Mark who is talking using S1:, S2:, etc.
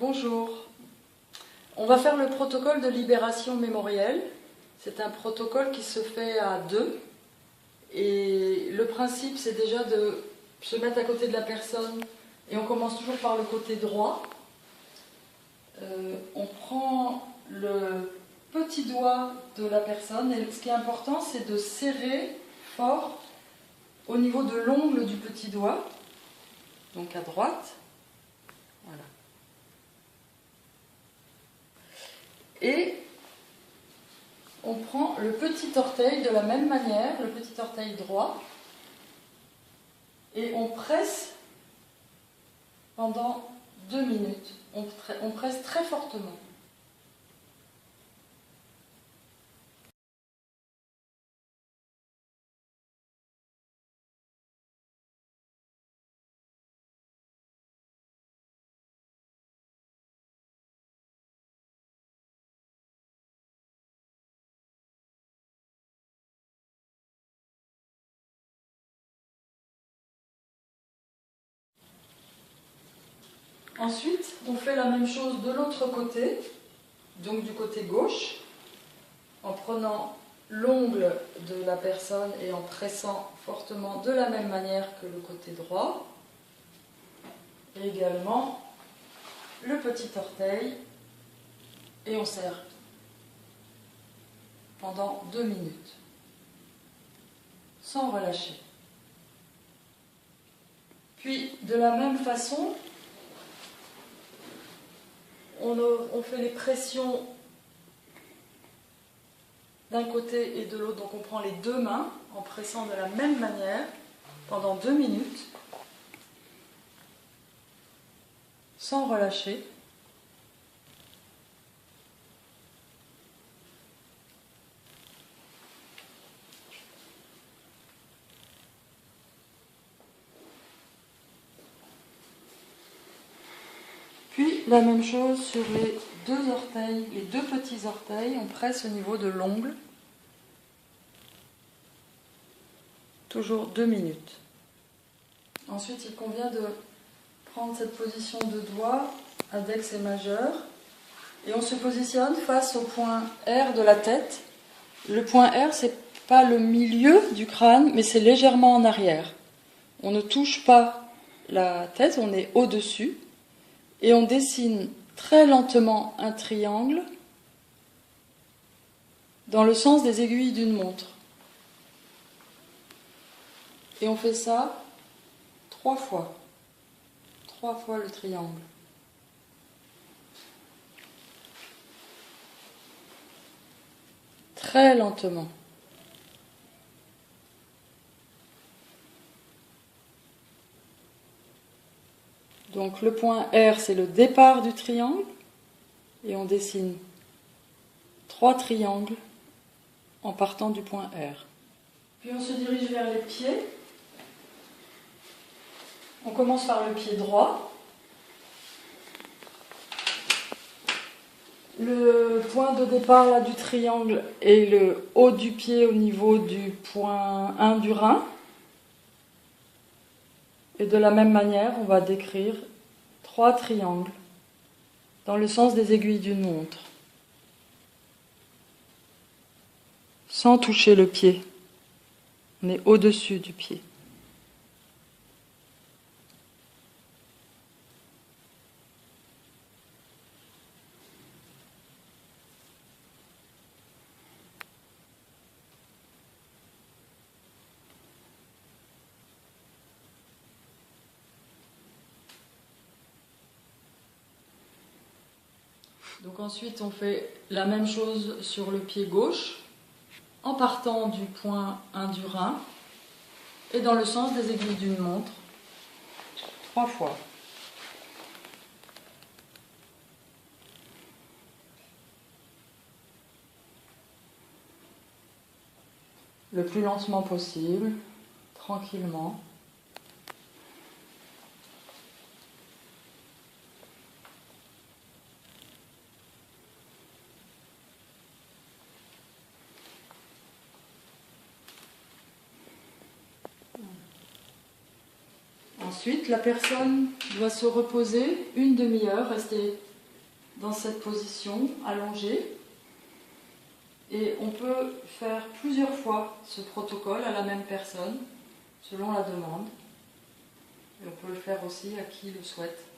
S1: Bonjour. On va faire le protocole de libération mémorielle. C'est un protocole qui se fait à deux. Et le principe, c'est déjà de se mettre à côté de la personne. Et on commence toujours par le côté droit. On prend le petit doigt de la personne. Et ce qui est important, c'est de serrer fort au niveau de l'ongle du petit doigt. Donc à droite. Voilà. Et on prend le petit orteil de la même manière, le petit orteil droit, et on presse pendant 2 minutes. On presse très fortement. Ensuite, on fait la même chose de l'autre côté, donc du côté gauche, en prenant l'ongle de la personne et en pressant fortement de la même manière que le côté droit. Et également le petit orteil, et on serre pendant 2 minutes, sans relâcher. Puis, de la même façon, on fait les pressions d'un côté et de l'autre, donc on prend les deux mains en pressant de la même manière pendant 2 minutes, sans relâcher. Puis la même chose sur les deux orteils, les deux petits orteils, on presse au niveau de l'ongle. Toujours 2 minutes. Ensuite, il convient de prendre cette position de doigt, index et majeur, et on se positionne face au point R de la tête. Le point R, c'est pas le milieu du crâne, mais c'est légèrement en arrière. On ne touche pas la tête, on est au-dessus, et on dessine très lentement un triangle dans le sens des aiguilles d'une montre. Et on fait ça 3 fois. 3 fois le triangle. Très lentement. Donc le point R, c'est le départ du triangle. Et on dessine 3 triangles en partant du point R. Puis on se dirige vers les pieds. On commence par le pied droit. Le point de départ là, du triangle est le haut du pied au niveau du point 1 du rein. Et de la même manière, on va décrire 3 triangles dans le sens des aiguilles d'une montre, sans toucher le pied. On est au-dessus du pied. Donc ensuite, on fait la même chose sur le pied gauche, en partant du point 1 du rein, et dans le sens des aiguilles d'une montre, 3 fois. Le plus lentement possible, tranquillement. Ensuite, la personne doit se reposer 1 demi-heure, rester dans cette position allongée. Et on peut faire plusieurs fois ce protocole à la même personne, selon la demande. Et on peut le faire aussi à qui le souhaite.